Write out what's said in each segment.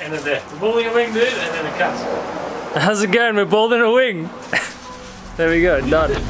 and then there. We're building a wing, dude, and then it cuts. How's it going? We're building a wing. There we go, done.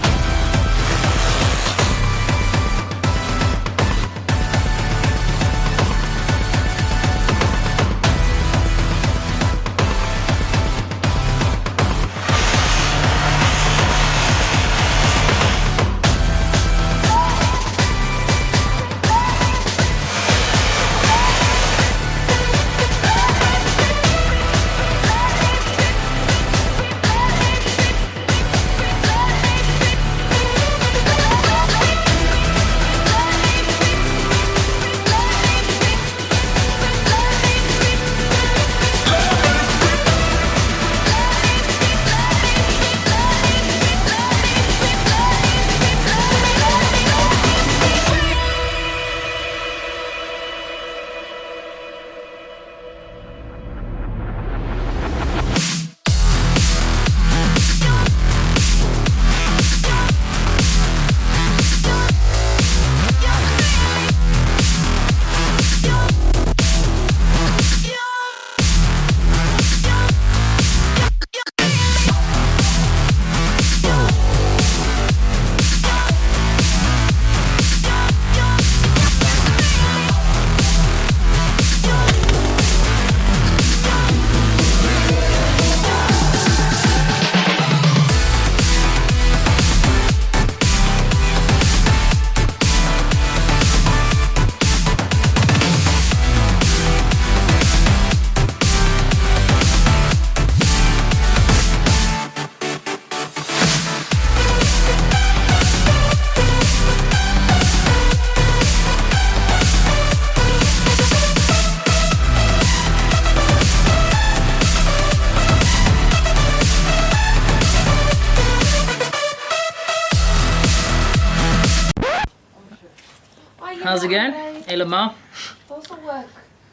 How's it going? Hey Lamar.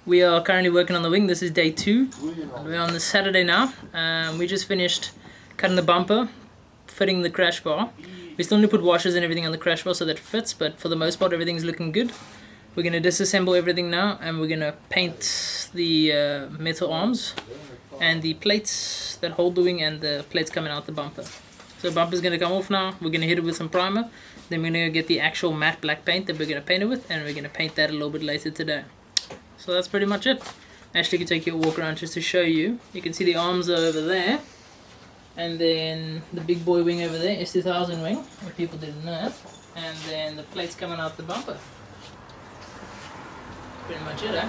We are currently working on the wing. This is day 2. We're on the Saturday now. We just finished cutting the bumper, fitting the crash bar. We still need to put washers and everything on the crash bar so that it fits, but for the most part everything's looking good. We're going to disassemble everything now, and we're going to paint the metal arms and the plates that hold the wing and the plates coming out the bumper. So the bumper's going to come off now. We're going to hit it with some primer. Then we're going to get the actual matte black paint that we're going to paint it with, and we're going to paint that a little bit later today. So that's pretty much it. Actually, can take you a walk around just to show you. You can see the arms are over there, and then the big boy wing over there is the 1000 wing, if people didn't know, and then the plates coming out the bumper. Pretty much it, eh?